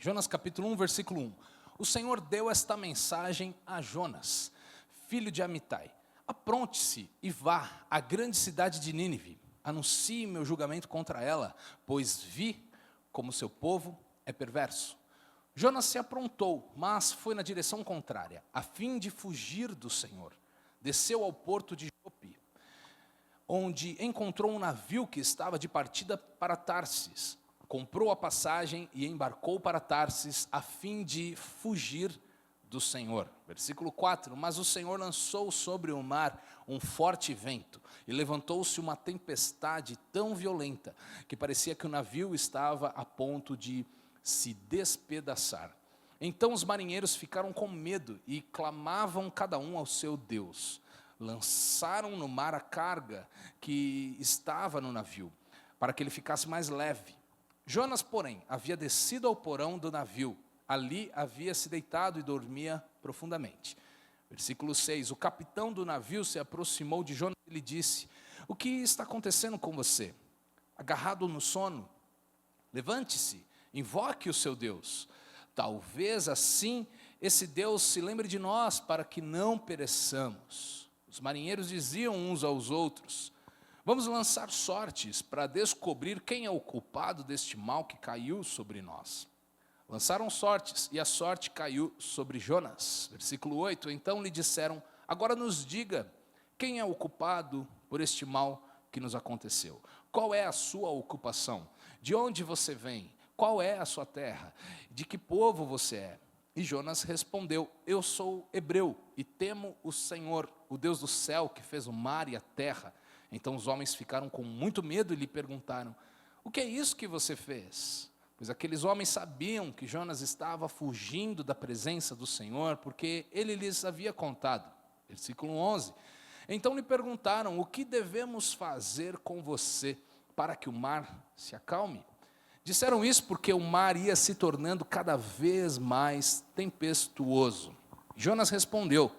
Jonas capítulo 1, versículo 1. O Senhor deu esta mensagem a Jonas, filho de Amitai. Apronte-se e vá à grande cidade de Nínive. Anuncie meu julgamento contra ela, pois vi como seu povo é perverso. Jonas se aprontou, mas foi na direção contrária, a fim de fugir do Senhor. Desceu ao porto de Jope, onde encontrou um navio que estava de partida para Tarsis. Comprou a passagem e embarcou para Tarsis a fim de fugir do Senhor. Versículo 4, mas o Senhor lançou sobre o mar um forte vento e levantou-se uma tempestade tão violenta que parecia que o navio estava a ponto de se despedaçar. Então os marinheiros ficaram com medo e clamavam cada um ao seu Deus. Lançaram no mar a carga que estava no navio, para que ele ficasse mais leve. Jonas, porém, havia descido ao porão do navio. Ali havia se deitado e dormia profundamente. Versículo 6. O capitão do navio se aproximou de Jonas e lhe disse: o que está acontecendo com você? Agarrado no sono? Levante-se, invoque o seu Deus. Talvez assim esse Deus se lembre de nós para que não pereçamos. Os marinheiros diziam uns aos outros: vamos lançar sortes para descobrir quem é o culpado deste mal que caiu sobre nós. Lançaram sortes e a sorte caiu sobre Jonas. Versículo 8, então lhe disseram: agora nos diga, quem é o culpado por este mal que nos aconteceu? Qual é a sua ocupação? De onde você vem? Qual é a sua terra? De que povo você é? E Jonas respondeu: eu sou hebreu e temo o Senhor, o Deus do céu que fez o mar e a terra. Então os homens ficaram com muito medo e lhe perguntaram: o que é isso que você fez? Pois aqueles homens sabiam que Jonas estava fugindo da presença do Senhor, porque ele lhes havia contado. Versículo 11. Então lhe perguntaram: o que devemos fazer com você para que o mar se acalme? Disseram isso porque o mar ia se tornando cada vez mais tempestuoso. Jonas respondeu: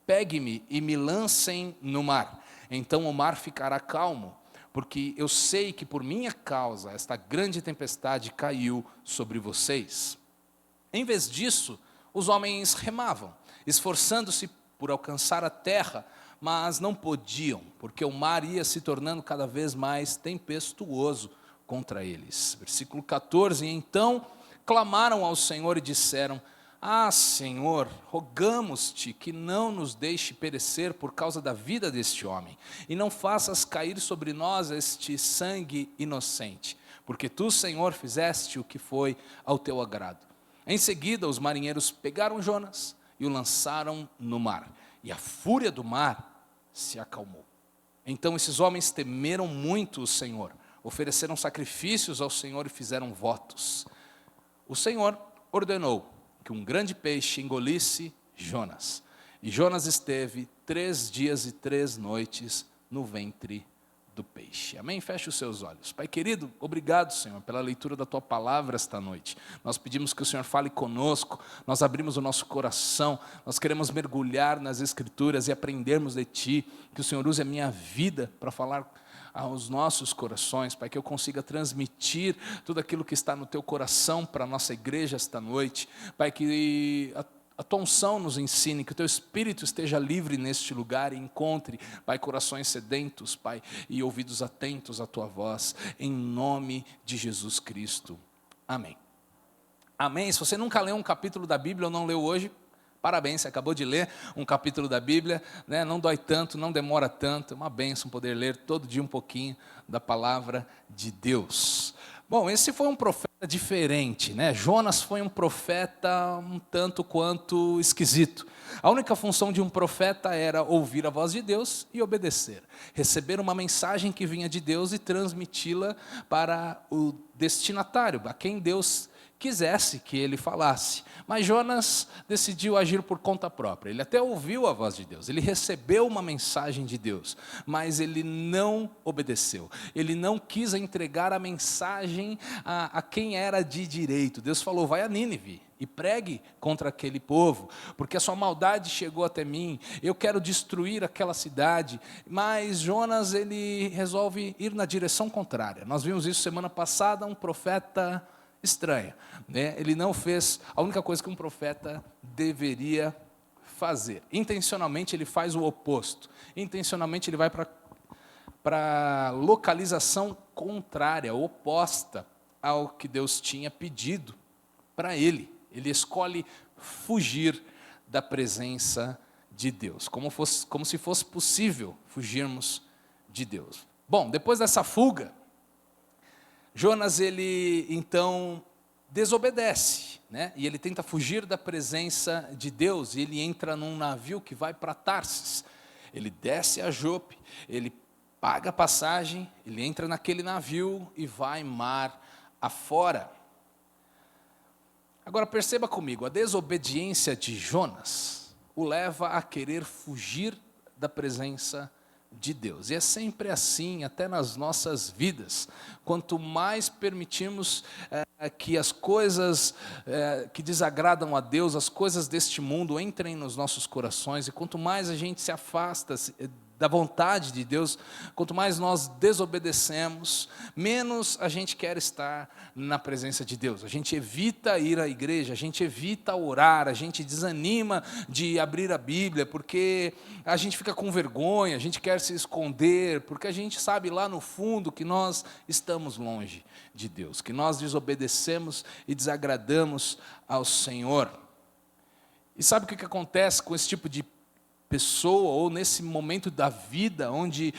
pegue-me e me lancem no mar. Então o mar ficará calmo, porque eu sei que por minha causa esta grande tempestade caiu sobre vocês. Em vez disso, os homens remavam, esforçando-se por alcançar a terra, mas não podiam, porque o mar ia se tornando cada vez mais tempestuoso contra eles. Versículo 14, então clamaram ao Senhor e disseram: ah, Senhor, rogamos-te que não nos deixe perecer por causa da vida deste homem, e não faças cair sobre nós este sangue inocente, porque tu, Senhor, fizeste o que foi ao teu agrado. Em seguida, os marinheiros pegaram Jonas e o lançaram no mar, e a fúria do mar se acalmou. Então esses homens temeram muito o Senhor, ofereceram sacrifícios ao Senhor e fizeram votos. O Senhor ordenou que um grande peixe engolisse Jonas. E Jonas esteve 3 dias e 3 noites no ventre do peixe. Amém? Feche os seus olhos. Pai querido, obrigado, Senhor, pela leitura da Tua palavra esta noite. Nós pedimos que o Senhor fale conosco, nós abrimos o nosso coração, nós queremos mergulhar nas Escrituras e aprendermos de Ti, que o Senhor use a minha vida para falar aos nossos corações, Pai, que eu consiga transmitir tudo aquilo que está no Teu coração para a nossa igreja esta noite, Pai, que a Tua unção nos ensine, que o Teu Espírito esteja livre neste lugar e encontre, Pai, corações sedentos, Pai, e ouvidos atentos à Tua voz, em nome de Jesus Cristo, amém. Amém. Se você nunca leu um capítulo da Bíblia ou não leu hoje, parabéns, você acabou de ler um capítulo da Bíblia, né? Não dói tanto, não demora tanto, é uma bênção poder ler todo dia um pouquinho da palavra de Deus. Bom, esse foi um profeta diferente, né? Jonas foi um profeta um tanto quanto esquisito. A única função de um profeta era ouvir a voz de Deus e obedecer, receber uma mensagem que vinha de Deus e transmiti-la para o destinatário, a quem Deus quisesse que ele falasse. Mas Jonas decidiu agir por conta própria. Ele até ouviu a voz de Deus, ele recebeu uma mensagem de Deus, mas ele não obedeceu. Ele não quis entregar a mensagem a quem era de direito. Deus falou: vai a Nínive e pregue contra aquele povo, porque a sua maldade chegou até mim, eu quero destruir aquela cidade. Mas Jonas, ele resolve ir na direção contrária. Nós vimos isso semana passada, um profeta estranha, né? Ele não fez a única coisa que um profeta deveria fazer. Intencionalmente ele faz o oposto. Intencionalmente ele vai para a localização contrária, oposta ao que Deus tinha pedido para ele. Ele escolhe fugir da presença de Deus, como se fosse possível fugirmos de Deus. Bom, depois dessa fuga, Jonas, ele então desobedece, né? E ele tenta fugir da presença de Deus, e ele entra num navio que vai para Tarsis. Ele desce a Jope, ele paga a passagem, ele entra naquele navio e vai mar afora. Agora perceba comigo, a desobediência de Jonas o leva a querer fugir da presença de Deus. E é sempre assim, até nas nossas vidas. Quanto mais permitimos que as coisas que desagradam a Deus, as coisas deste mundo entrem nos nossos corações, e quanto mais a gente se afasta da vontade de Deus, quanto mais nós desobedecemos, menos a gente quer estar na presença de Deus. A gente evita ir à igreja, a gente evita orar, a gente desanima de abrir a Bíblia, porque a gente fica com vergonha, a gente quer se esconder, porque a gente sabe lá no fundo que nós estamos longe de Deus, que nós desobedecemos e desagradamos ao Senhor. E sabe o que acontece com esse tipo de pessoa, ou nesse momento da vida onde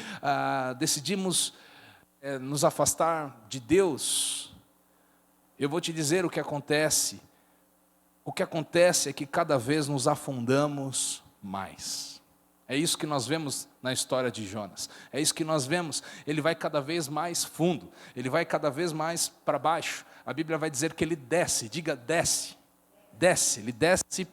decidimos nos afastar de Deus? Eu vou te dizer o que acontece. O que acontece é que cada vez nos afundamos mais. É isso que nós vemos na história de Jonas. É isso que nós vemos. Ele vai cada vez mais fundo. Ele vai cada vez mais para baixo. A Bíblia vai dizer que ele desce. Diga, desce. Desce. Ele desce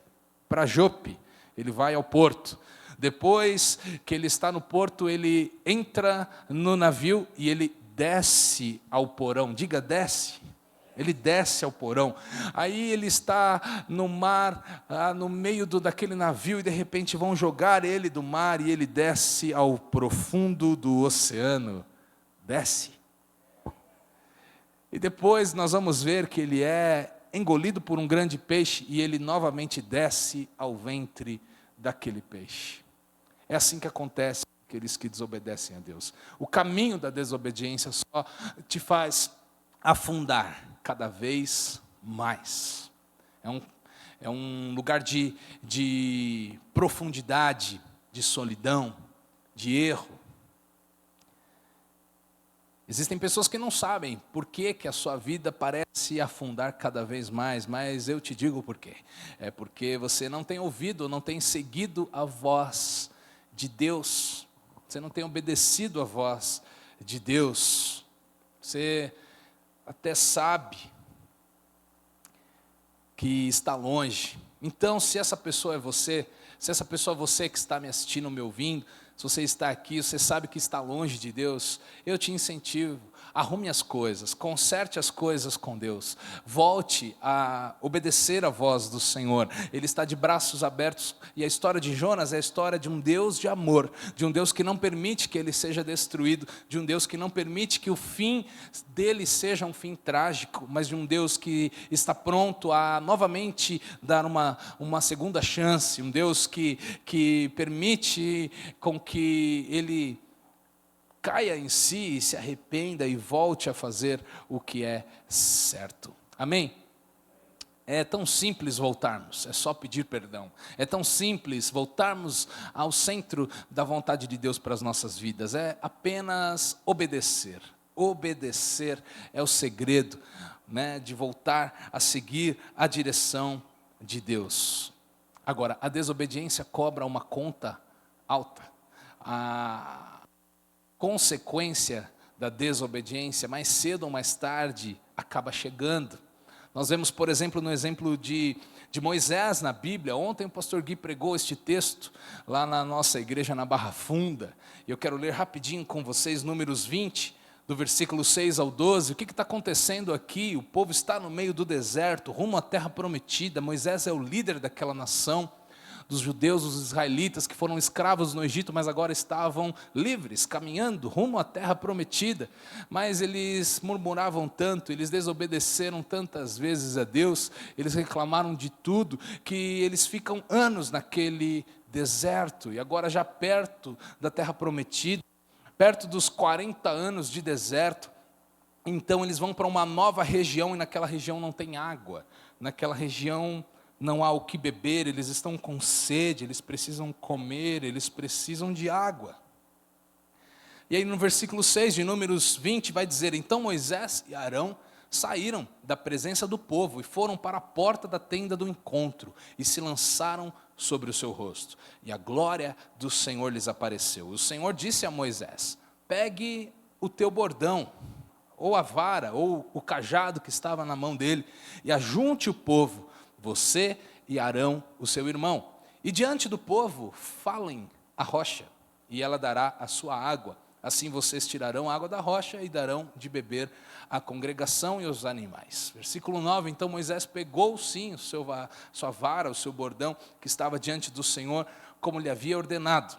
para Jope. Ele vai ao porto. Depois que ele está no porto, ele entra no navio e ele desce ao porão. Diga, desce. Ele desce ao porão. Aí ele está no mar, no meio daquele navio, e de repente vão jogar ele do mar, e ele desce ao profundo do oceano. Desce. E depois nós vamos ver que ele é engolido por um grande peixe, e ele novamente desce ao ventre daquele peixe. É assim que acontece com aqueles que desobedecem a Deus. O caminho da desobediência só te faz afundar cada vez mais. É um lugar de profundidade, de solidão, de erro. Existem pessoas que não sabem por que a sua vida parece afundar cada vez mais, mas eu te digo por quê. É porque você não tem ouvido, não tem seguido a voz de Deus. Você não tem obedecido a voz de Deus. Você até sabe que está longe. Então, se essa pessoa é você, se essa pessoa é você que está me assistindo, me ouvindo, se você está aqui, você sabe que está longe de Deus, eu te incentivo, arrume as coisas, conserte as coisas com Deus, volte a obedecer a voz do Senhor. Ele está de braços abertos, e a história de Jonas é a história de um Deus de amor, de um Deus que não permite que ele seja destruído, de um Deus que não permite que o fim dele seja um fim trágico, mas de um Deus que está pronto a novamente dar uma segunda chance, um Deus que permite com que ele caia em si, se arrependa e volte a fazer o que é certo. Amém? É tão simples voltarmos, é só pedir perdão. É tão simples voltarmos ao centro da vontade de Deus para as nossas vidas. É apenas obedecer. Obedecer é o segredo, né, de voltar a seguir a direção de Deus. Agora, a desobediência cobra uma conta alta. A consequência da desobediência, mais cedo ou mais tarde, acaba chegando. Nós vemos, por exemplo, no exemplo de Moisés na Bíblia. Ontem o pastor Gui pregou este texto lá na nossa igreja na Barra Funda. E eu quero ler rapidinho com vocês Números 20, do versículo 6 ao 12. O que está acontecendo aqui? O povo está no meio do deserto, rumo à terra prometida. Moisés é o líder daquela nação. dos judeus, os israelitas que foram escravos no Egito, mas agora estavam livres, caminhando rumo à terra prometida. Mas eles murmuravam tanto, eles desobedeceram tantas vezes a Deus, eles reclamaram de tudo, que eles ficam anos naquele deserto, e agora já perto da terra prometida, perto dos 40 anos de deserto. Então eles vão para uma nova região, e naquela região não tem água, naquela região não há o que beber, eles estão com sede, eles precisam comer, eles precisam de água. E aí no versículo 6 de Números 20 vai dizer: então Moisés e Arão saíram da presença do povo e foram para a porta da tenda do encontro e se lançaram sobre o seu rosto. E a glória do Senhor lhes apareceu. O Senhor disse a Moisés: pegue o teu bordão, ou a vara, ou o cajado que estava na mão dele, e ajunte o povo, você e Arão, o seu irmão. E diante do povo falem a rocha, e ela dará a sua água. Assim vocês tirarão a água da rocha e darão de beber à congregação e aos animais. Versículo 9, então Moisés pegou sim sua vara, o seu bordão, que estava diante do Senhor, como lhe havia ordenado.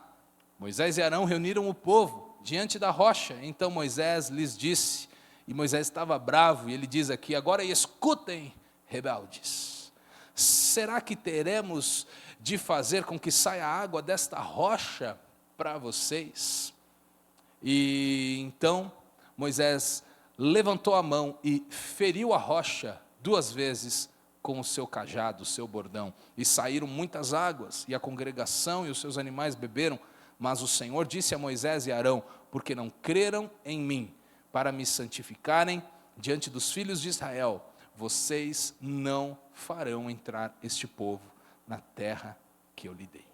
Moisés e Arão reuniram o povo diante da rocha. Então Moisés lhes disse, e Moisés estava bravo, e ele diz aqui: agora escutem, rebeldes, será que teremos de fazer com que saia água desta rocha para vocês? E então Moisés levantou a mão e feriu a rocha 2 vezes com o seu cajado, o seu bordão, e saíram muitas águas, e a congregação e os seus animais beberam. Mas o Senhor disse a Moisés e Arão: porque não creram em mim, para me santificarem diante dos filhos de Israel, vocês não farão entrar este povo na terra que eu lhe dei.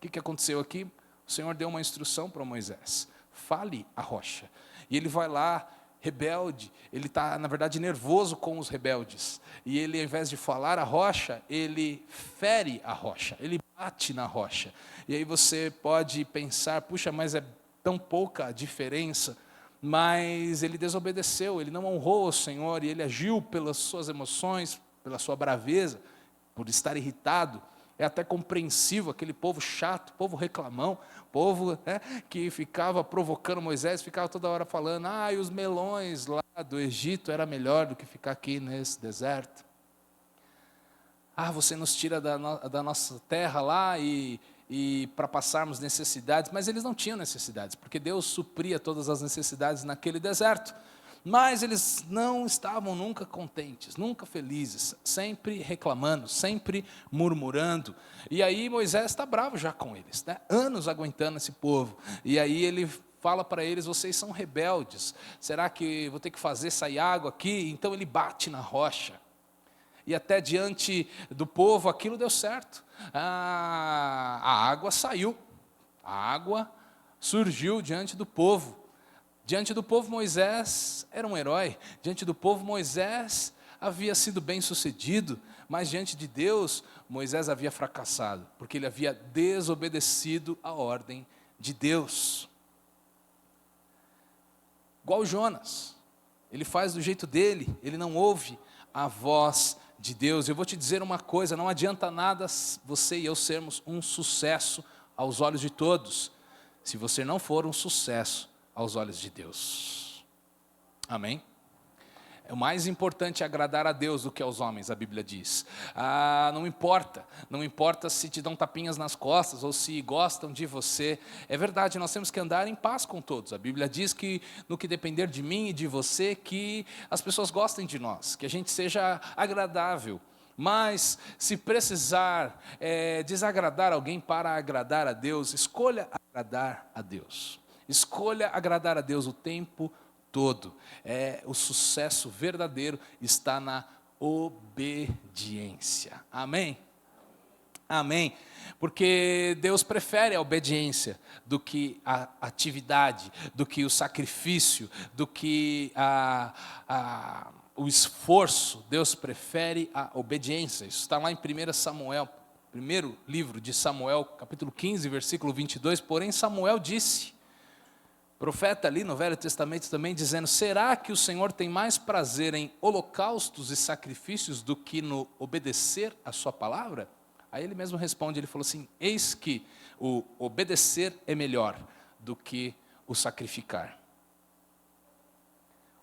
O que aconteceu aqui? O Senhor deu uma instrução para Moisés: fale a rocha. E ele vai lá, rebelde, ele está, na verdade, nervoso com os rebeldes. E ele, ao invés de falar a rocha, ele fere a rocha, ele bate na rocha. E aí você pode pensar: puxa, mas é tão pouca a diferença. Mas ele desobedeceu, ele não honrou o Senhor, e ele agiu pelas suas emoções, pela sua braveza, por estar irritado. É até compreensível, aquele povo chato, povo reclamão, povo que ficava provocando Moisés, ficava toda hora falando: e os melões lá do Egito era melhor do que ficar aqui nesse deserto. Você nos tira da nossa terra lá e para passarmos necessidades. Mas eles não tinham necessidades, porque Deus supria todas as necessidades naquele deserto. Mas eles não estavam nunca contentes, nunca felizes, sempre reclamando, sempre murmurando. E aí Moisés está bravo já com eles, anos aguentando esse povo. E aí ele fala para eles: vocês são rebeldes, será que vou ter que fazer sair água aqui? Então ele bate na rocha. E até diante do povo aquilo deu certo. A água saiu, a água surgiu diante do povo. Diante do povo Moisés era um herói, diante do povo Moisés havia sido bem sucedido, mas diante de Deus Moisés havia fracassado, porque ele havia desobedecido a ordem de Deus. Igual Jonas, ele faz do jeito dele, ele não ouve a voz de Deus. Eu vou te dizer uma coisa: não adianta nada você e eu sermos um sucesso aos olhos de todos, se você não for um sucesso aos olhos de Deus. Amém? O mais importante é agradar a Deus do que aos homens, a Bíblia diz. Não importa se te dão tapinhas nas costas ou se gostam de você. É verdade, nós temos que andar em paz com todos. A Bíblia diz que no que depender de mim e de você, que as pessoas gostem de nós, que a gente seja agradável. Mas se precisar desagradar alguém para agradar a Deus, escolha agradar a Deus. Escolha agradar a Deus o tempo todo. O sucesso verdadeiro está na obediência. Amém? Amém. Porque Deus prefere a obediência do que a atividade, do que o sacrifício, do que o esforço. Deus prefere a obediência. Isso está lá em 1 Samuel, primeiro livro de Samuel, capítulo 15, versículo 22. Porém Samuel disse, profeta ali no Velho Testamento também, dizendo: será que o Senhor tem mais prazer em holocaustos e sacrifícios do que no obedecer a sua palavra? Aí ele mesmo responde, ele falou assim, eis que o obedecer é melhor do que o sacrificar.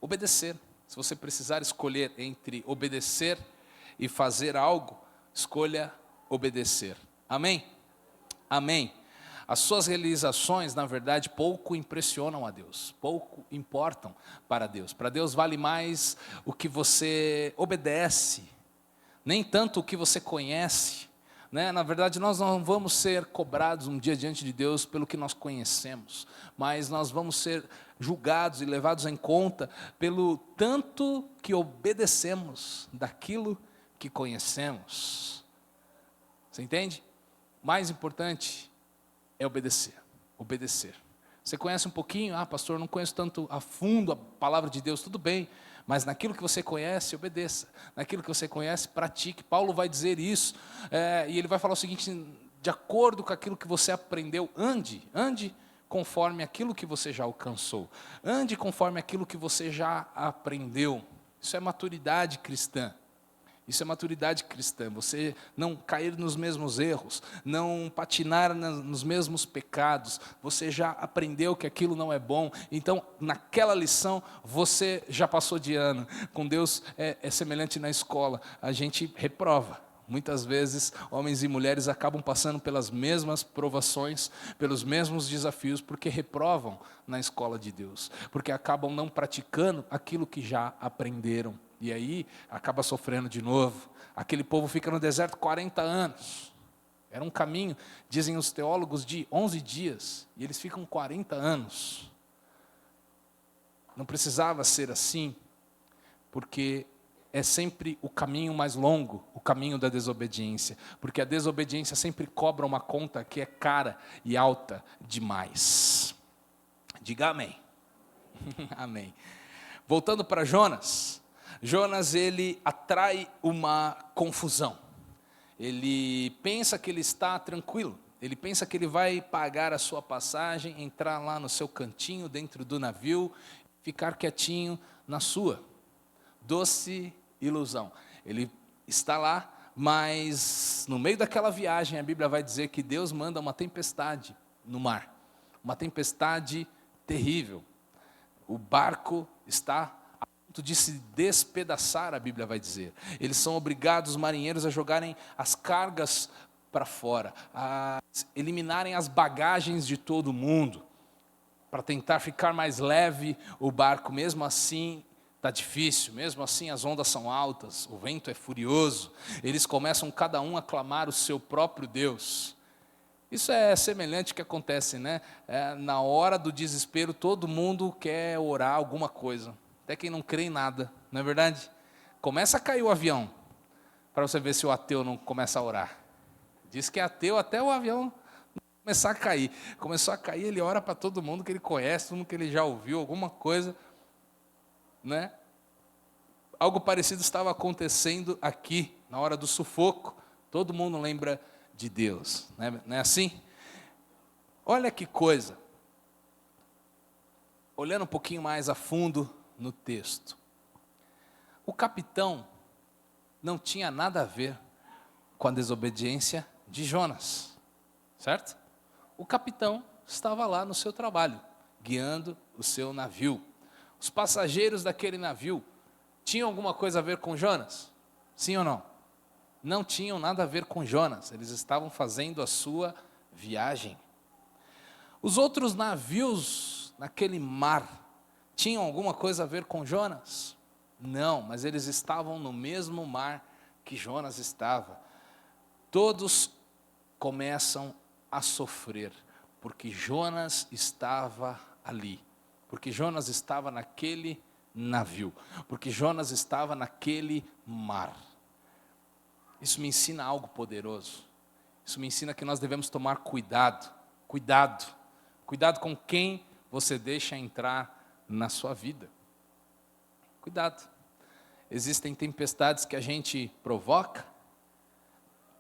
Obedecer. Se você precisar escolher entre obedecer e fazer algo, escolha obedecer. Amém? Amém. As suas realizações, na verdade, pouco impressionam a Deus, pouco importam para Deus. Para Deus vale mais o que você obedece, nem tanto o que você conhece. Né? Na verdade, nós não vamos ser cobrados um dia diante de Deus pelo que nós conhecemos, mas nós vamos ser julgados e levados em conta pelo tanto que obedecemos daquilo que conhecemos. Você entende? Mais importante é obedecer, obedecer. Você conhece um pouquinho? Ah, pastor, eu não conheço tanto a fundo a palavra de Deus, tudo bem, mas naquilo que você conhece, obedeça. Naquilo que você conhece, pratique. Paulo vai dizer isso, e ele vai falar o seguinte, de acordo com aquilo que você aprendeu, ande conforme aquilo que você já alcançou. Ande conforme aquilo que você já aprendeu. Isso é maturidade cristã. Isso é maturidade cristã, você não cair nos mesmos erros, não patinar nos mesmos pecados, você já aprendeu que aquilo não é bom, então naquela lição você já passou de ano. Com Deus é semelhante na escola, a gente reprova. Muitas vezes homens e mulheres acabam passando pelas mesmas provações, pelos mesmos desafios, porque reprovam na escola de Deus, porque acabam não praticando aquilo que já aprenderam. E aí, acaba sofrendo de novo. Aquele povo fica no deserto 40 anos. Era um caminho, dizem os teólogos, de 11 dias. E eles ficam 40 anos. Não precisava ser assim, porque é sempre o caminho mais longo, o caminho da desobediência. Porque a desobediência sempre cobra uma conta que é cara e alta demais. Diga amém. Amém. Voltando para Jonas. Jonas, ele atrai uma confusão. Ele pensa que ele está tranquilo. Ele pensa que ele vai pagar a sua passagem, entrar lá no seu cantinho dentro do navio, ficar quietinho na sua. Doce ilusão. Ele está lá, mas no meio daquela viagem, a Bíblia vai dizer que Deus manda uma tempestade no mar. Uma tempestade terrível. O barco está de se despedaçar, a Bíblia vai dizer. Eles são obrigados, os marinheiros, a jogarem as cargas para fora, a eliminarem as bagagens de todo mundo, para tentar ficar mais leve o barco. Mesmo assim, está difícil, mesmo assim as ondas são altas, o vento é furioso, eles começam cada um a clamar o seu próprio Deus. Isso é semelhante ao que acontece, né? Na hora do desespero, todo mundo quer orar alguma coisa. Até quem não crê em nada, não é verdade? Começa a cair o avião, para você ver se o ateu não começa a orar. Diz que é ateu até o avião começar a cair. Começou a cair, ele ora para todo mundo que ele conhece, todo mundo que ele já ouviu, alguma coisa. Né? Algo parecido estava acontecendo aqui, na hora do sufoco. Todo mundo lembra de Deus, não é assim? Olha que coisa. Olhando um pouquinho mais a fundo no texto. O capitão não tinha nada a ver com a desobediência de Jonas, certo? O capitão estava lá no seu trabalho, guiando o seu navio. Os passageiros daquele navio tinham alguma coisa a ver com Jonas? Sim ou não? Não tinham nada a ver com Jonas, eles estavam fazendo a sua viagem. Os outros navios naquele mar tinham alguma coisa a ver com Jonas? Não, mas eles estavam no mesmo mar que Jonas estava. Todos começam a sofrer, porque Jonas estava ali, porque Jonas estava naquele navio, porque Jonas estava naquele mar. Isso me ensina algo poderoso. Isso me ensina que nós devemos tomar cuidado com quem você deixa entrar na sua vida. Cuidado. Existem tempestades que a gente provoca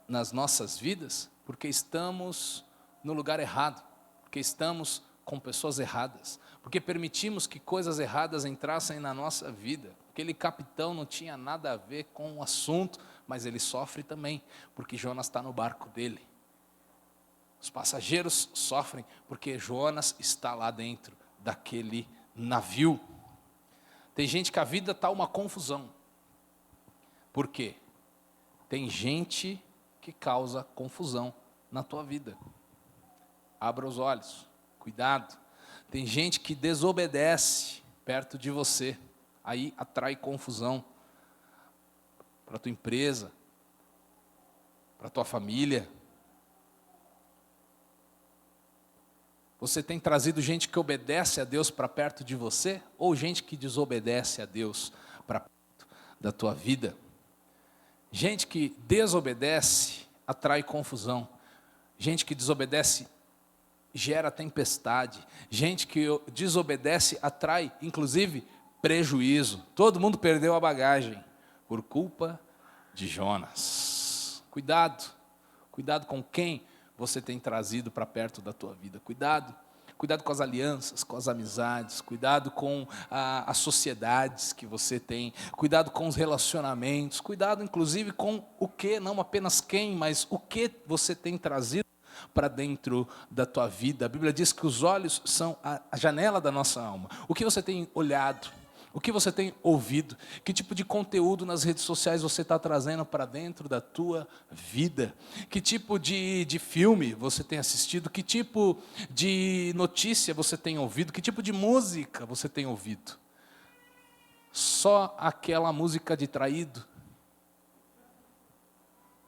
nas nossas vidas porque estamos no lugar errado, porque estamos com pessoas erradas, porque permitimos que coisas erradas entrassem na nossa vida. Aquele capitão não tinha nada a ver com o assunto, mas ele sofre também, porque Jonas está no barco dele. Os passageiros sofrem porque Jonas está lá dentro daquele navio. Tem gente que a vida está uma confusão. Por quê? Tem gente que causa confusão na tua vida. Abra os olhos, cuidado. Tem gente que desobedece perto de você, aí atrai confusão para a tua empresa, para a tua família. Você tem trazido gente que obedece a Deus para perto de você, ou gente que desobedece a Deus para perto da tua vida? Gente que desobedece atrai confusão. Gente que desobedece gera tempestade. Gente que desobedece atrai, inclusive, prejuízo. Todo mundo perdeu a bagagem por culpa de Jonas. Cuidado, cuidado com quem você tem trazido para perto da tua vida. Cuidado com as alianças, com as amizades, cuidado com as sociedades que você tem, cuidado com os relacionamentos, cuidado inclusive com o que, não apenas quem, mas o que você tem trazido para dentro da tua vida. A Bíblia diz que os olhos são a janela da nossa alma. O que você tem olhado? O que você tem ouvido? Que tipo de conteúdo nas redes sociais você está trazendo para dentro da tua vida? Que tipo de filme você tem assistido? Que tipo de notícia você tem ouvido? Que tipo de música você tem ouvido? Só aquela música de traído?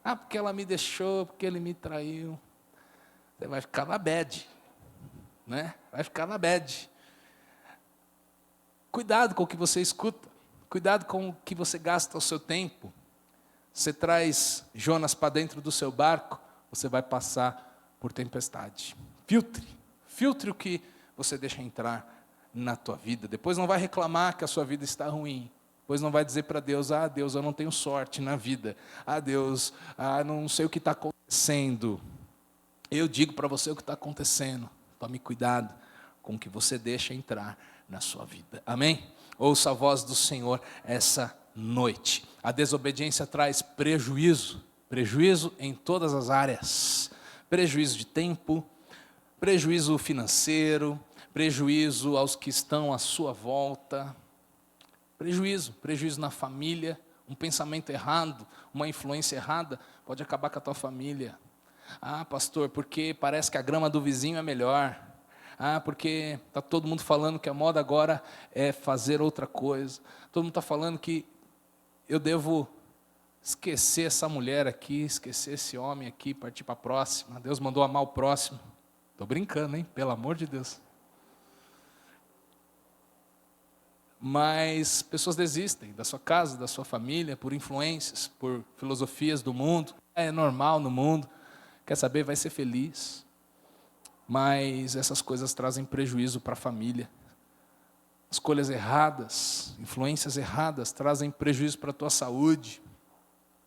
Ah, porque ela me deixou, porque ele me traiu. Você vai ficar na bad, né? Vai ficar na bad. Cuidado com o que você escuta, cuidado com o que você gasta o seu tempo. Você traz Jonas para dentro do seu barco, você vai passar por tempestade. Filtre o que você deixa entrar na tua vida. Depois não vai reclamar que a sua vida está ruim. Depois não vai dizer para Deus, Deus, eu não tenho sorte na vida. Deus, não sei o que está acontecendo. Eu digo para você o que está acontecendo. Tome cuidado com o que você deixa entrar na sua vida. Amém? Ouça a voz do Senhor essa noite. A desobediência traz prejuízo em todas as áreas. Prejuízo de tempo, prejuízo financeiro, prejuízo aos que estão à sua volta. Prejuízo na família. Um pensamento errado, uma influência errada pode acabar com a tua família. Pastor, porque parece que a grama do vizinho é melhor. Porque está todo mundo falando que a moda agora é fazer outra coisa. Todo mundo está falando que eu devo esquecer essa mulher aqui, esquecer esse homem aqui, partir para a próxima. Deus mandou amar o próximo. Estou brincando, hein? Pelo amor de Deus. Mas pessoas desistem da sua casa, da sua família, por influências, por filosofias do mundo. É normal no mundo. Quer saber? Vai ser feliz. Mas essas coisas trazem prejuízo para a família. Escolhas erradas, influências erradas, trazem prejuízo para a tua saúde.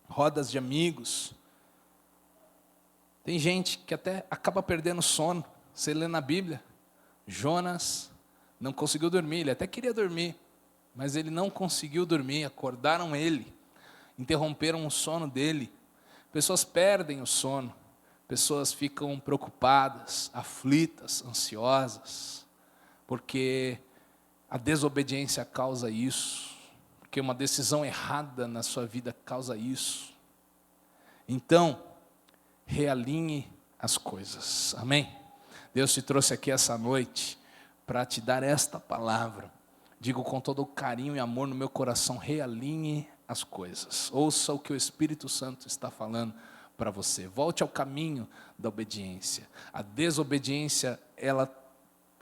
Rodas de amigos. Tem gente que até acaba perdendo sono. Você lê na Bíblia, Jonas não conseguiu dormir, ele até queria dormir, mas ele não conseguiu dormir, acordaram ele, interromperam o sono dele. Pessoas perdem o sono. Pessoas ficam preocupadas, aflitas, ansiosas, porque a desobediência causa isso, porque uma decisão errada na sua vida causa isso. Então, realinhe as coisas, amém? Deus te trouxe aqui essa noite para te dar esta palavra. Digo com todo o carinho e amor no meu coração, realinhe as coisas. Ouça o que o Espírito Santo está falando para você. Volte ao caminho da obediência. A desobediência, ela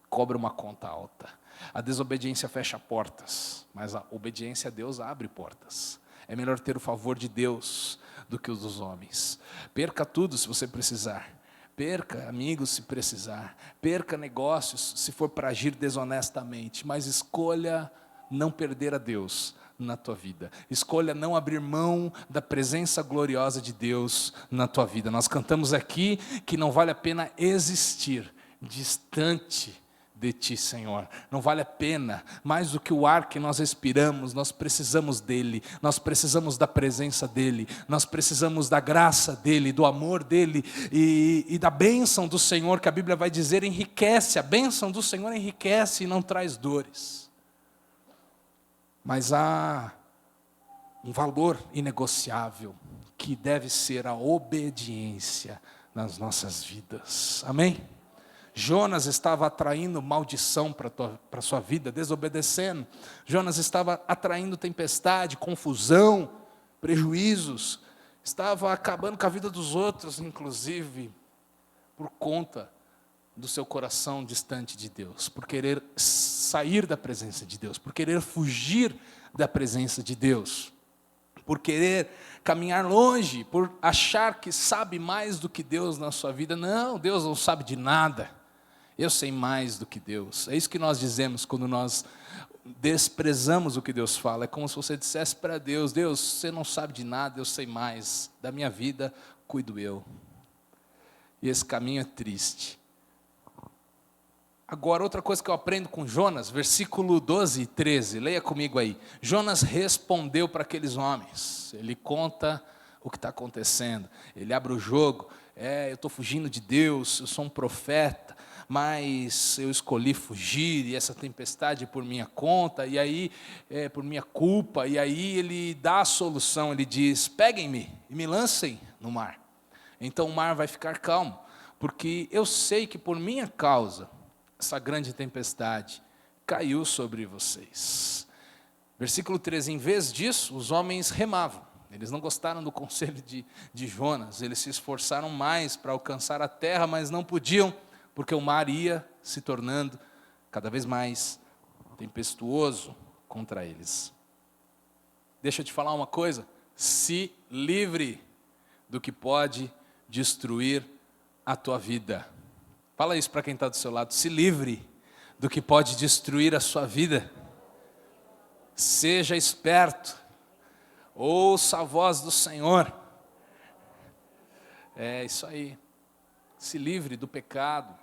cobra uma conta alta. A desobediência fecha portas, mas a obediência a Deus abre portas. É melhor ter o favor de Deus do que os dos homens. Perca tudo se você precisar. Perca amigos se precisar. Perca negócios se for para agir desonestamente. Mas escolha não perder a Deus na tua vida. Escolha não abrir mão da presença gloriosa de Deus na tua vida. Nós cantamos aqui que não vale a pena existir distante de Ti, Senhor. Não vale a pena, mais do que o ar que nós respiramos, nós precisamos dEle, nós precisamos da presença dEle, nós precisamos da graça dEle, do amor dEle e da bênção do Senhor, que a Bíblia vai dizer enriquece, a bênção do Senhor enriquece e não traz dores. Mas há um valor inegociável, que deve ser a obediência nas nossas vidas. Amém? Jonas estava atraindo maldição para a sua vida, desobedecendo. Jonas estava atraindo tempestade, confusão, prejuízos. Estava acabando com a vida dos outros, inclusive, por conta do seu coração distante de Deus, por querer sair da presença de Deus, por querer fugir da presença de Deus, por querer caminhar longe, por achar que sabe mais do que Deus na sua vida. Não, Deus não sabe de nada. Eu sei mais do que Deus. É isso que nós dizemos quando nós desprezamos o que Deus fala. É como se você dissesse para Deus: Deus, você não sabe de nada, eu sei mais. Da minha vida, cuido eu. E esse caminho é triste. Agora, outra coisa que eu aprendo com Jonas, versículo 12 e 13, leia comigo aí. Jonas respondeu para aqueles homens, ele conta o que está acontecendo, ele abre o jogo, eu estou fugindo de Deus, eu sou um profeta, mas eu escolhi fugir, e essa tempestade é por minha conta, e aí é por minha culpa, e aí ele dá a solução, ele diz: peguem-me e me lancem no mar, então o mar vai ficar calmo, porque eu sei que por minha causa, essa grande tempestade caiu sobre vocês. Versículo 13, em vez disso, os homens remavam. Eles não gostaram do conselho de Jonas. Eles se esforçaram mais para alcançar a terra, mas não podiam, porque o mar ia se tornando cada vez mais tempestuoso contra eles. Deixa eu te falar uma coisa. Se livre do que pode destruir a tua vida. Fala isso para quem está do seu lado. Se livre do que pode destruir a sua vida. Seja esperto. Ouça a voz do Senhor. É isso aí. Se livre do pecado.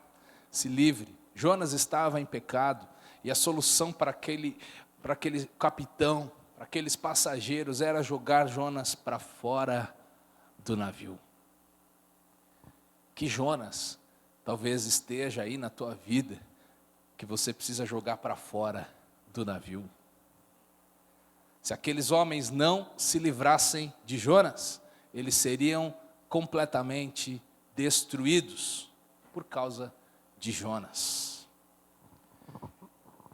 Se livre. Jonas estava em pecado. E a solução para aquele capitão, para aqueles passageiros, era jogar Jonas para fora do navio. Que Jonas talvez esteja aí na tua vida, que você precisa jogar para fora do navio. Se aqueles homens não se livrassem de Jonas, eles seriam completamente destruídos por causa de Jonas.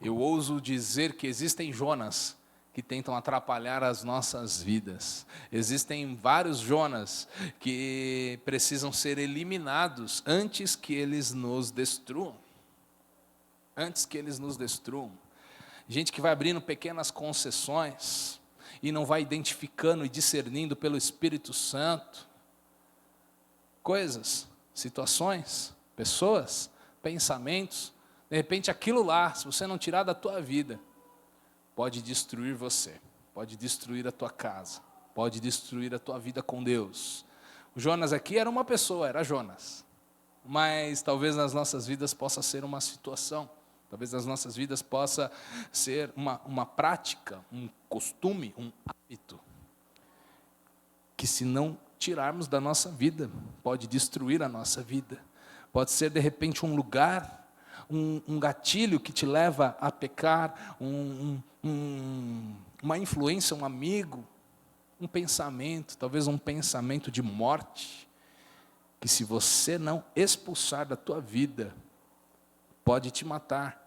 Eu ouso dizer que existem Jonas que tentam atrapalhar as nossas vidas. Existem vários Jonas que precisam ser eliminados antes que eles nos destruam. Antes que eles nos destruam. Gente que vai abrindo pequenas concessões e não vai identificando e discernindo pelo Espírito Santo coisas, situações, pessoas, pensamentos. De repente aquilo lá, se você não tirar da tua vida, pode destruir você, pode destruir a tua casa, pode destruir a tua vida com Deus. O Jonas aqui era uma pessoa, era Jonas. Mas talvez nas nossas vidas possa ser uma situação, talvez nas nossas vidas possa ser uma prática, um costume, um hábito, que se não tirarmos da nossa vida, pode destruir a nossa vida. Pode ser de repente um lugar, um gatilho que te leva a pecar, uma influência, um amigo, um pensamento, talvez um pensamento de morte, que se você não expulsar da tua vida, pode te matar.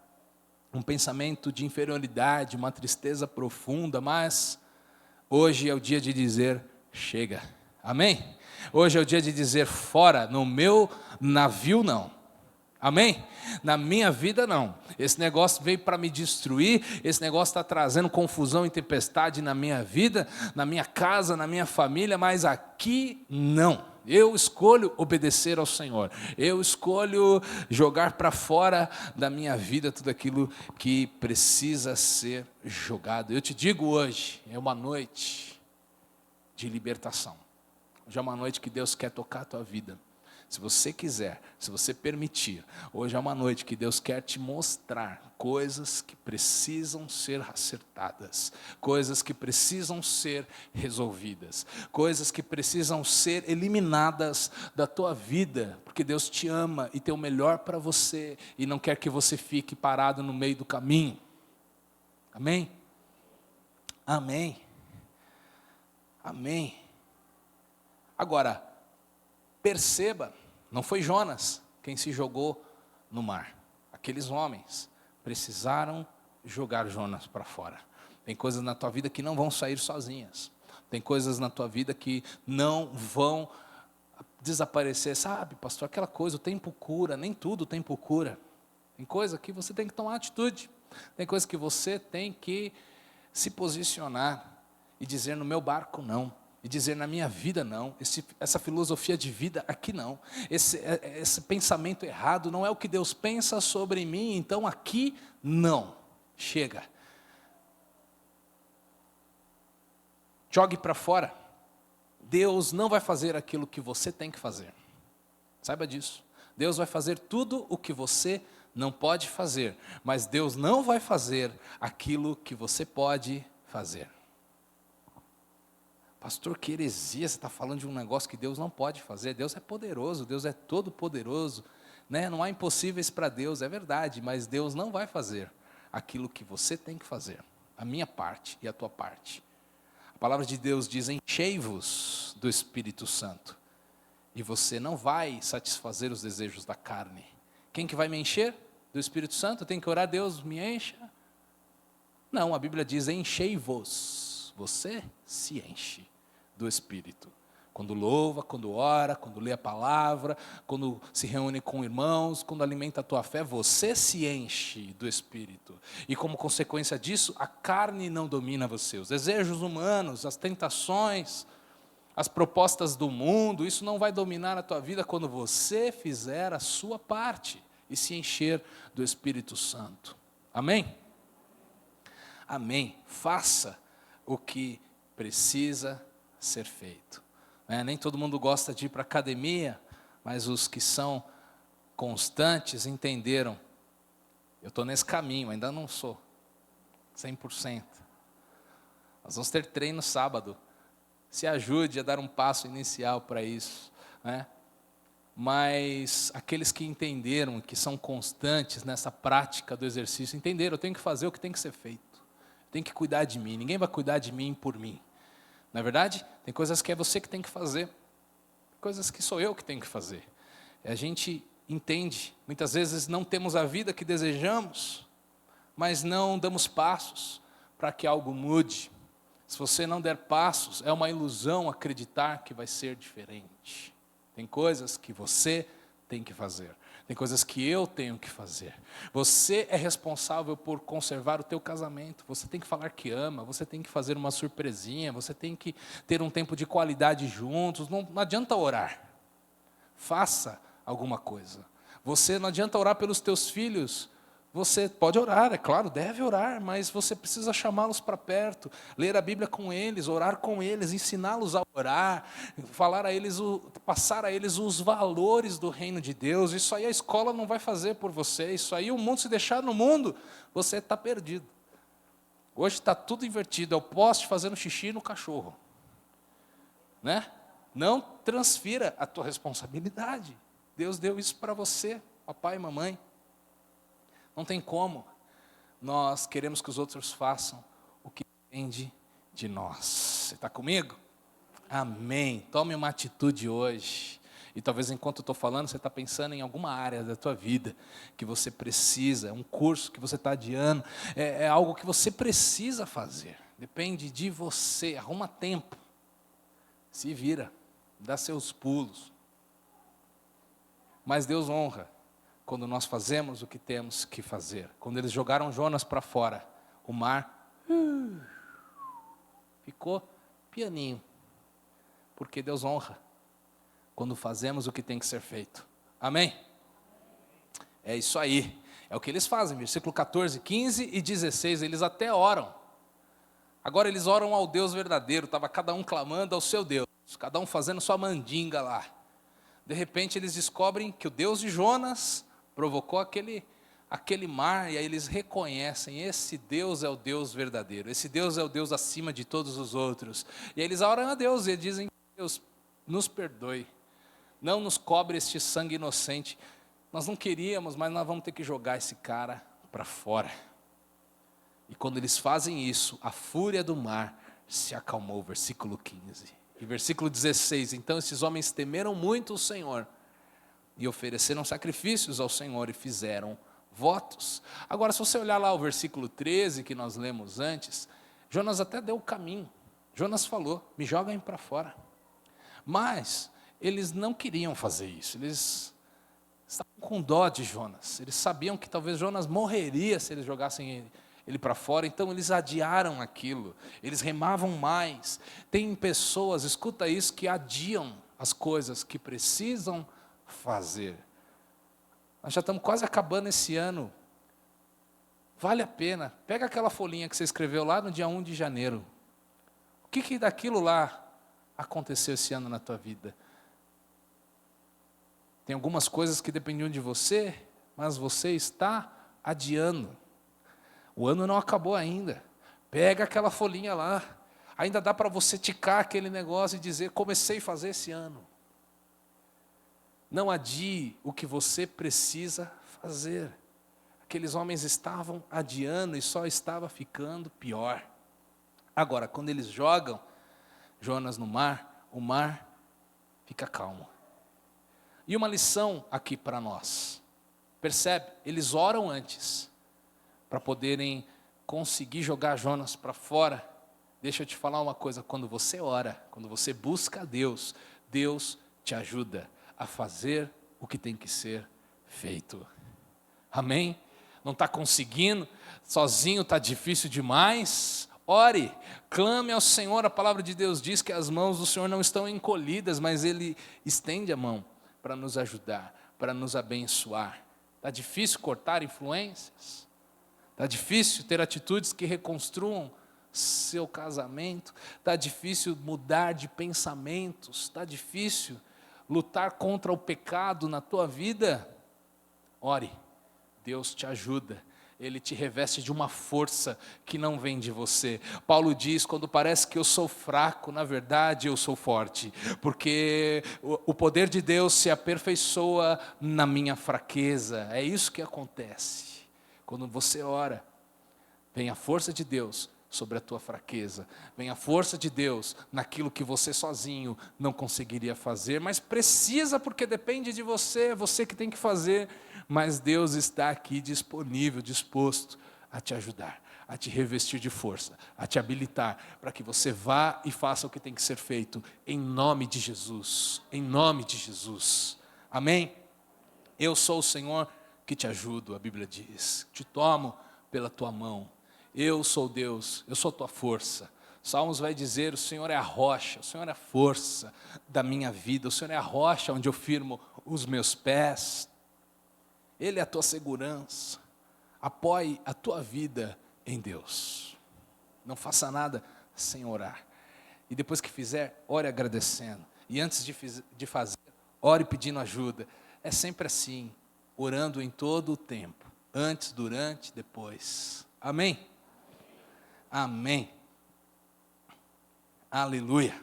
Um pensamento de inferioridade, uma tristeza profunda, mas hoje é o dia de dizer: chega. Amém? Hoje é o dia de dizer: fora, no meu navio não. Amém? Na minha vida não. Esse negócio veio para me destruir, esse negócio está trazendo confusão e tempestade na minha vida, na minha casa, na minha família, mas aqui não. Eu escolho obedecer ao Senhor. Eu escolho jogar para fora da minha vida tudo aquilo que precisa ser jogado. Eu te digo hoje, é uma noite de libertação. Hoje é uma noite que Deus quer tocar a tua vida. Se você quiser, se você permitir, hoje é uma noite que Deus quer te mostrar coisas que precisam ser acertadas, coisas que precisam ser resolvidas, coisas que precisam ser eliminadas da tua vida, porque Deus te ama e tem o melhor para você e não quer que você fique parado no meio do caminho. Amém? Amém. Amém. Agora, perceba, não foi Jonas quem se jogou no mar. Aqueles homens precisaram jogar Jonas para fora. Tem coisas na tua vida que não vão sair sozinhas. Tem coisas na tua vida que não vão desaparecer. Sabe, pastor, aquela coisa, o tempo cura, nem tudo o tempo cura. Tem coisa que você tem que tomar atitude. Tem coisa que você tem que se posicionar e dizer: no meu barco não. E dizer: na minha vida não, essa filosofia de vida aqui não, esse pensamento errado não é o que Deus pensa sobre mim, então aqui não, chega. Jogue para fora. Deus não vai fazer aquilo que você tem que fazer, saiba disso. Deus vai fazer tudo o que você não pode fazer, mas Deus não vai fazer aquilo que você pode fazer. Pastor, que heresia, você está falando de um negócio que Deus não pode fazer. Deus é poderoso, Deus é todo poderoso, né? Não há impossíveis para Deus, é verdade, mas Deus não vai fazer aquilo que você tem que fazer, a minha parte e a tua parte. A palavra de Deus diz: enchei-vos do Espírito Santo, e você não vai satisfazer os desejos da carne. Quem que vai me encher do Espírito Santo? Tem que orar: Deus me encha? Não, a Bíblia diz: enchei-vos. Você se enche do Espírito. Quando louva, quando ora, quando lê a palavra, quando se reúne com irmãos, quando alimenta a tua fé, você se enche do Espírito. E como consequência disso, a carne não domina você. Os desejos humanos, as tentações, as propostas do mundo, isso não vai dominar a tua vida quando você fizer a sua parte e se encher do Espírito Santo. Amém? Amém. Faça o que precisa ser feito. Nem todo mundo gosta de ir para a academia, mas os que são constantes entenderam: eu estou nesse caminho, ainda não sou 100%. Nós vamos ter treino sábado. Se ajude a dar um passo inicial para isso, né? Mas aqueles que entenderam, que são constantes nessa prática do exercício, entenderam: eu tenho que fazer o que tem que ser feito. Tem que cuidar de mim, ninguém vai cuidar de mim por mim. Não é verdade? Tem coisas que é você que tem que fazer, coisas que sou eu que tenho que fazer. A gente entende, muitas vezes não temos a vida que desejamos, mas não damos passos para que algo mude. Se você não der passos, é uma ilusão acreditar que vai ser diferente. Tem coisas que você tem que fazer. Tem coisas que eu tenho que fazer. Você é responsável por conservar o teu casamento. Você tem que falar que ama, você tem que fazer uma surpresinha, você tem que ter um tempo de qualidade juntos. Não adianta orar. Faça alguma coisa. Você não adianta orar pelos teus filhos. Você pode orar, é claro, deve orar, mas você precisa chamá-los para perto, ler a Bíblia com eles, orar com eles, ensiná-los a orar, falar a eles, passar a eles os valores do reino de Deus. Isso aí a escola não vai fazer por você, isso aí o mundo, se deixar no mundo, você está perdido. Hoje está tudo invertido, é o poste fazendo xixi no cachorro, né? Não transfira a tua responsabilidade. Deus deu isso para você, papai e mamãe. Não tem como nós queremos que os outros façam o que depende de nós. Você está comigo? Amém. Tome uma atitude hoje. E talvez enquanto eu estou falando, você está pensando em alguma área da tua vida que você precisa, um curso que você está adiando, é algo que você precisa fazer. Depende de você. Arruma tempo. Se vira. Dá seus pulos. Mas Deus honra quando nós fazemos o que temos que fazer. Quando eles jogaram Jonas para fora, o mar ficou pianinho. Porque Deus honra quando fazemos o que tem que ser feito. Amém? É isso aí. É o que eles fazem. Versículo 14, 15 e 16. Eles até oram. Agora eles oram ao Deus verdadeiro. Estava cada um clamando ao seu Deus. Cada um fazendo sua mandinga lá. De repente eles descobrem que o Deus de Jonas provocou aquele mar, e aí eles reconhecem, esse Deus é o Deus verdadeiro, esse Deus é o Deus acima de todos os outros. E aí eles oram a Deus e dizem: Deus, nos perdoe, não nos cobre este sangue inocente, nós não queríamos, mas nós vamos ter que jogar esse cara para fora. E quando eles fazem isso, a fúria do mar se acalmou, versículo 15. E versículo 16, então esses homens temeram muito o Senhor, e ofereceram sacrifícios ao Senhor, e fizeram votos. Agora, se você olhar lá o versículo 13, que nós lemos antes, Jonas até deu o caminho. Jonas falou: me joguem para fora. Mas eles não queriam fazer isso, eles estavam com dó de Jonas. Eles sabiam que talvez Jonas morreria se eles jogassem ele para fora, então eles adiaram aquilo, eles remavam mais. Tem pessoas, escuta isso, que adiam as coisas que precisam fazer. Nós já estamos quase acabando esse ano. Vale a pena, pega aquela folhinha que você escreveu lá no dia 1 de janeiro. O que daquilo lá aconteceu esse ano na tua vida? Tem algumas coisas que dependiam de você, mas você está adiando. O ano não acabou ainda. Pega aquela folhinha lá. Ainda dá para você ticar aquele negócio e dizer: comecei a fazer esse ano. Não adie o que você precisa fazer. Aqueles homens estavam adiando e só estava ficando pior. Agora, quando eles jogam Jonas no mar, o mar fica calmo. E uma lição aqui para nós. Percebe? Eles oram antes, para poderem conseguir jogar Jonas para fora. Deixa eu te falar uma coisa: quando você ora, quando você busca a Deus, Deus te ajuda a fazer o que tem que ser feito. Amém? Não está conseguindo, sozinho está difícil demais? Ore, clame ao Senhor. A palavra de Deus diz que as mãos do Senhor não estão encolhidas, mas Ele estende a mão para nos ajudar, para nos abençoar. Está difícil cortar influências? Está difícil ter atitudes que reconstruam seu casamento? Está difícil mudar de pensamentos? Está difícil lutar contra o pecado na tua vida? Ore, Deus te ajuda. Ele te reveste de uma força que não vem de você. Paulo diz: quando parece que eu sou fraco, na verdade eu sou forte, porque o poder de Deus se aperfeiçoa na minha fraqueza. É isso que acontece. Quando você ora, vem a força de Deus sobre a tua fraqueza, vem a força de Deus naquilo que você sozinho não conseguiria fazer, mas precisa, porque depende de você, é você que tem que fazer, mas Deus está aqui disponível, disposto a te ajudar, a te revestir de força, a te habilitar, para que você vá e faça o que tem que ser feito, em nome de Jesus, em nome de Jesus, amém? Eu sou o Senhor que te ajudo, a Bíblia diz, te tomo pela tua mão, eu sou Deus, eu sou tua força. Salmos vai dizer: o Senhor é a rocha, o Senhor é a força da minha vida, o Senhor é a rocha onde eu firmo os meus pés, Ele é a tua segurança. Apoie a tua vida em Deus, não faça nada sem orar, e depois que fizer, ore agradecendo, e antes de fazer, ore pedindo ajuda. É sempre assim, orando em todo o tempo, antes, durante, depois. Amém? Amém. Aleluia.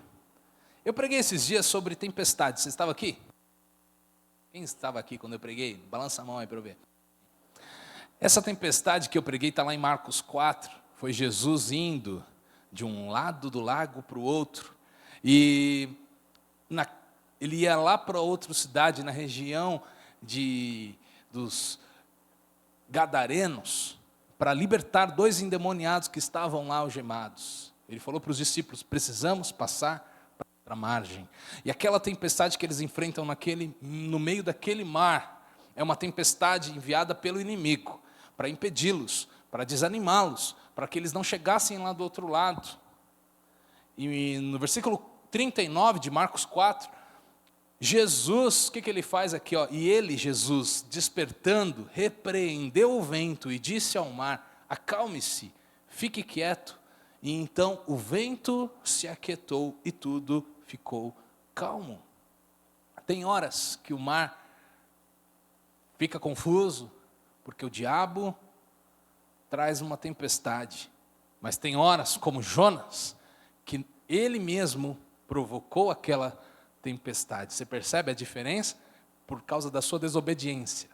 Eu preguei esses dias sobre tempestade. Você estava aqui? Quem estava aqui quando eu preguei? Balança a mão aí para eu ver. Essa tempestade que eu preguei está lá em Marcos 4. Foi Jesus indo de um lado do lago para o outro. E ele ia lá para outra cidade, na região dos Gadarenos, para libertar 2 endemoniados que estavam lá algemados. Ele falou para os discípulos: precisamos passar para a margem. E aquela tempestade que eles enfrentam no meio daquele mar, é uma tempestade enviada pelo inimigo, para impedi-los, para desanimá-los, para que eles não chegassem lá do outro lado. E no versículo 39 de Marcos 4, Jesus, o que ele faz aqui? E ele, Jesus, despertando, repreendeu o vento e disse ao mar: acalme-se, fique quieto. E então o vento se aquietou e tudo ficou calmo. Tem horas que o mar fica confuso, porque o diabo traz uma tempestade. Mas tem horas, como Jonas, que ele mesmo provocou aquela tempestade. Você percebe a diferença? Por causa da sua desobediência.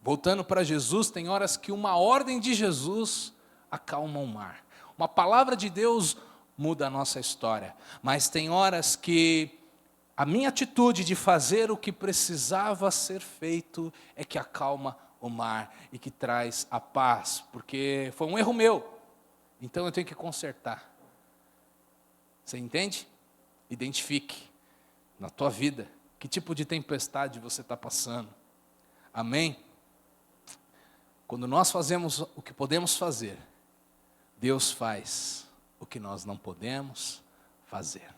Voltando para Jesus, tem horas que uma ordem de Jesus acalma o mar. Uma palavra de Deus muda a nossa história. Mas tem horas que a minha atitude de fazer o que precisava ser feito é que acalma o mar e que traz a paz. Porque foi um erro meu. Então eu tenho que consertar. Você entende? Identifique na tua vida que tipo de tempestade você está passando. Amém? Quando nós fazemos o que podemos fazer, Deus faz o que nós não podemos fazer.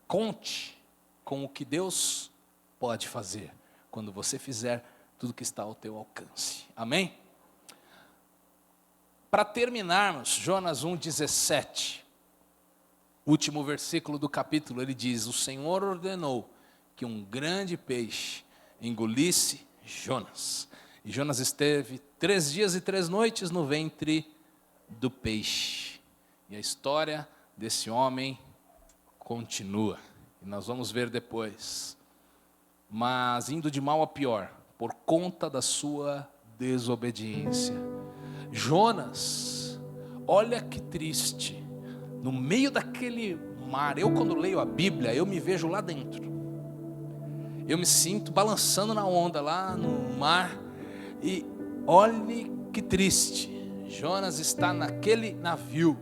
Conte com o que Deus pode fazer quando você fizer tudo que está ao teu alcance. Amém? Para terminarmos, Jonas 1,17, último versículo do capítulo, ele diz: o Senhor ordenou que um grande peixe engolisse Jonas. E Jonas esteve 3 dias e 3 noites no ventre do peixe. E a história desse homem continua. E nós vamos ver depois. Mas indo de mal a pior, por conta da sua desobediência. Jonas, olha que triste. No meio daquele mar, eu quando leio a Bíblia, eu me vejo lá dentro. Eu me sinto balançando na onda lá no mar. E olhe que triste. Jonas está naquele navio,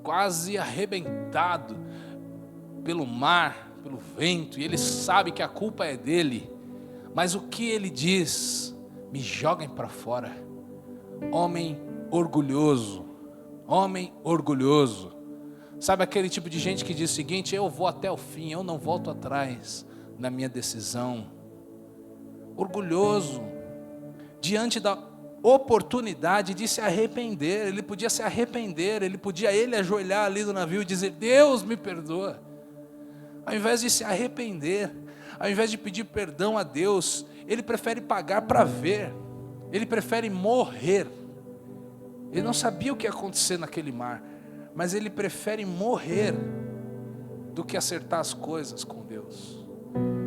quase arrebentado pelo mar, pelo vento, e ele sabe que a culpa é dele. Mas o que ele diz? Me joguem para fora. Homem orgulhoso, homem orgulhoso. Sabe aquele tipo de gente que diz o seguinte: eu vou até o fim, eu não volto atrás na minha decisão. Orgulhoso, diante da oportunidade de se arrepender. Ele podia se arrepender, ele podia ajoelhar ali no navio e dizer: Deus me perdoa. Ao invés de se arrepender, ao invés de pedir perdão a Deus, ele prefere pagar para ver, ele prefere morrer. Ele não sabia o que ia acontecer naquele mar, mas ele prefere morrer do que acertar as coisas com Deus.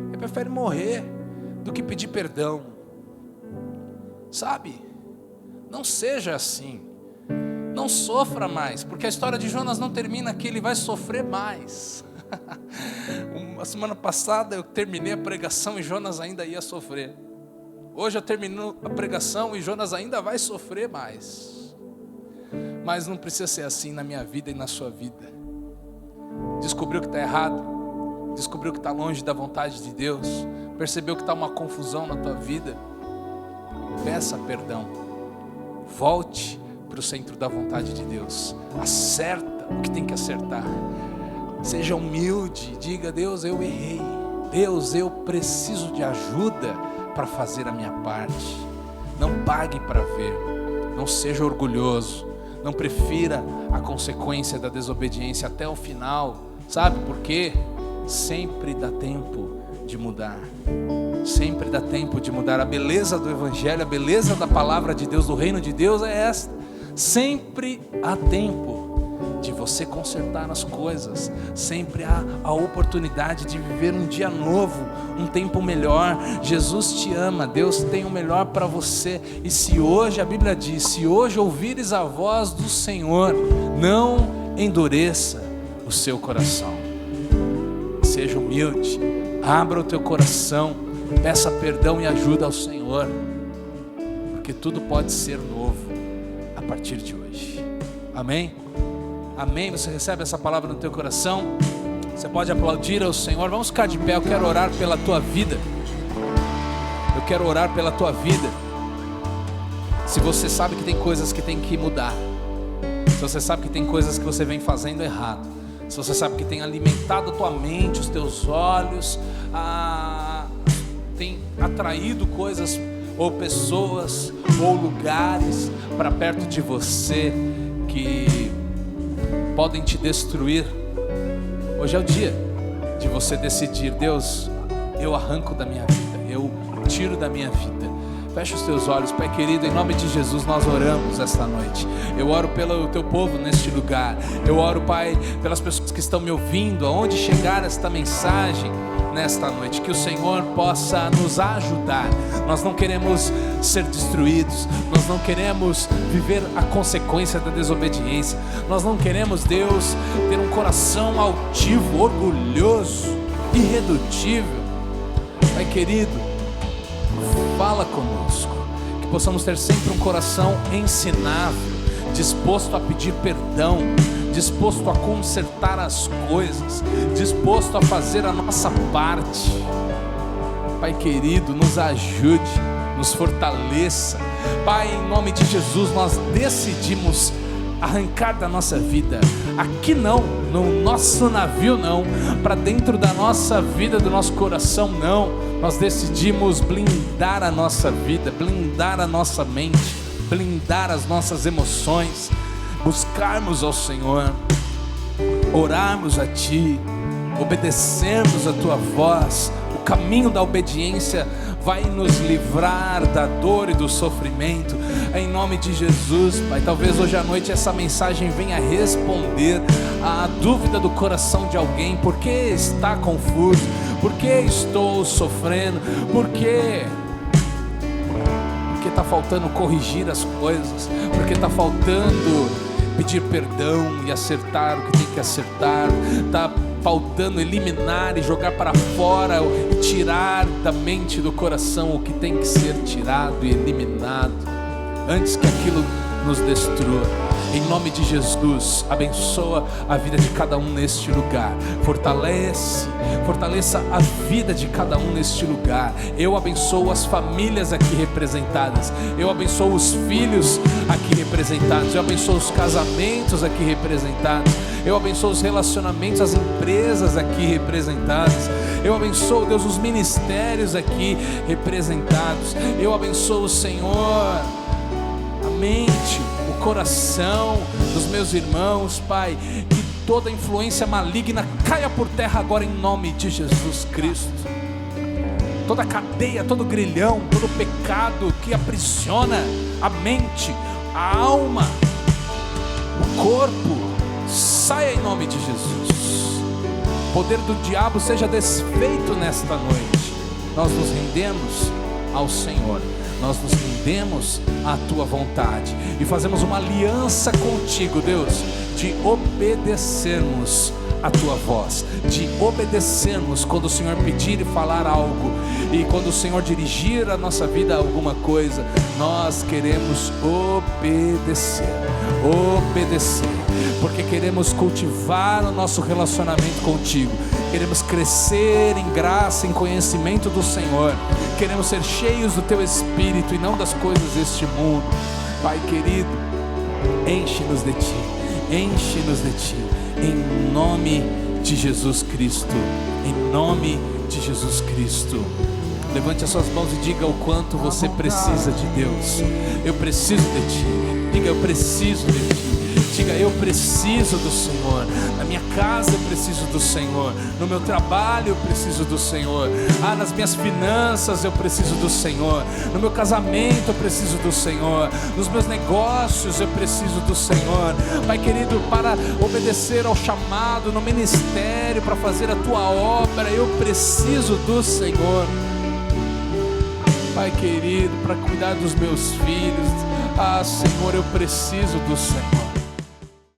Ele prefere morrer do que pedir perdão. Sabe? Não seja assim. Não sofra mais, porque a história de Jonas não termina aqui, ele vai sofrer mais. Uma semana passada eu terminei a pregação e Jonas ainda ia sofrer. Hoje eu termino a pregação e Jonas ainda vai sofrer mais. Mas não precisa ser assim na minha vida e na sua vida. Descobriu que está errado, descobriu que está longe da vontade de Deus, percebeu que está uma confusão na tua vida, peça perdão, volte para o centro da vontade de Deus, acerta o que tem que acertar, seja humilde, diga: Deus, eu errei, Deus, eu preciso de ajuda para fazer a minha parte. Não pague para ver, não seja orgulhoso, não prefira a consequência da desobediência até o final. Sabe por quê? Sempre dá tempo de mudar. Sempre dá tempo de mudar. A beleza do Evangelho, a beleza da palavra de Deus, do reino de Deus é esta. Sempre há tempo de você consertar as coisas. Sempre há a oportunidade de viver um dia novo, um tempo melhor. Jesus te ama, Deus tem o melhor para você. E se hoje, a Bíblia diz, se hoje ouvires a voz do Senhor, não endureça o seu coração. Seja humilde, abra o teu coração, peça perdão e ajuda ao Senhor, porque tudo pode ser novo a partir de hoje. Amém? Amém? Você recebe essa palavra no teu coração? Você pode aplaudir ao Senhor. Vamos ficar de pé, eu quero orar pela tua vida. Eu quero orar pela tua vida. Se você sabe que tem coisas que tem que mudar, se você sabe que tem coisas que você vem fazendo errado, se você sabe que tem alimentado a tua mente, os teus olhos, tem atraído coisas ou pessoas ou lugares para perto de você que podem te destruir, hoje é o dia. de você decidir: Deus, eu arranco da minha vida, eu tiro da minha vida. Fecha os teus olhos. Pai querido, em nome de Jesus nós oramos esta noite. Eu oro pelo teu povo neste lugar. Eu oro, Pai, pelas pessoas que estão me ouvindo, aonde chegar esta mensagem nesta noite, que o Senhor possa nos ajudar. Nós não queremos ser destruídos, nós não queremos viver a consequência da desobediência, nós não queremos, Deus, ter um coração altivo, orgulhoso, irredutível. Pai querido, fala conosco, que possamos ter sempre um coração ensinável, disposto a pedir perdão, disposto a consertar as coisas, disposto a fazer a nossa parte. Pai querido, nos ajude, nos fortaleça. Pai, em nome de Jesus, nós decidimos arrancar da nossa vida, aqui não, no nosso navio não, para dentro da nossa vida, do nosso coração não. Nós decidimos blindar a nossa vida, blindar a nossa mente, blindar as nossas emoções, buscarmos ao Senhor, orarmos a Ti, obedecermos a Tua voz. O caminho da obediência vai nos livrar da dor e do sofrimento, em nome de Jesus. Pai, talvez hoje à noite essa mensagem venha responder à dúvida do coração de alguém: por que está confuso? Por que estou sofrendo? Por que? Porque está faltando corrigir as coisas, porque está faltando pedir perdão e acertar o que tem que acertar, está faltando eliminar e jogar para fora e tirar da mente, do coração o que tem que ser tirado e eliminado antes que aquilo nos destrua. Em nome de Jesus, abençoa a vida de cada um neste lugar, fortaleça a vida de cada um neste lugar. Eu abençoo as famílias aqui representadas, eu abençoo os filhos aqui representados, eu abençoo os casamentos aqui representados, eu abençoo os relacionamentos, as empresas aqui representadas, eu abençoo, Deus, os ministérios aqui representados, eu abençoo, Senhor, a mente, o coração dos meus irmãos, Pai, que toda influência maligna caia por terra agora em nome de Jesus Cristo. Toda cadeia, todo grilhão, todo pecado que aprisiona a mente, a alma, o corpo, saia em nome de Jesus. O poder do diabo seja desfeito nesta noite. Nós nos rendemos ao Senhor, nós nos rendemos à Tua vontade e fazemos uma aliança contigo, Deus, de obedecermos a Tua voz, de obedecermos quando o Senhor pedir e falar algo, e quando o Senhor dirigir a nossa vida a alguma coisa, nós queremos obedecer, porque queremos cultivar o nosso relacionamento contigo, queremos crescer em graça, em conhecimento do Senhor, queremos ser cheios do Teu Espírito e não das coisas deste mundo. Pai querido, enche-nos de Ti, em nome de Jesus Cristo, em nome de Jesus Cristo. Levante as suas mãos e diga o quanto você precisa de Deus. Eu preciso de Ti. Diga: eu preciso de Ti. Diga: eu preciso do Senhor. Na minha casa eu preciso do Senhor. No meu trabalho eu preciso do Senhor. Nas minhas finanças eu preciso do Senhor. No meu casamento eu preciso do Senhor. Nos meus negócios eu preciso do Senhor. Pai querido, para obedecer ao chamado no ministério, para fazer a Tua obra, eu preciso do Senhor. Pai querido, para cuidar dos meus filhos, Senhor, eu preciso do Senhor.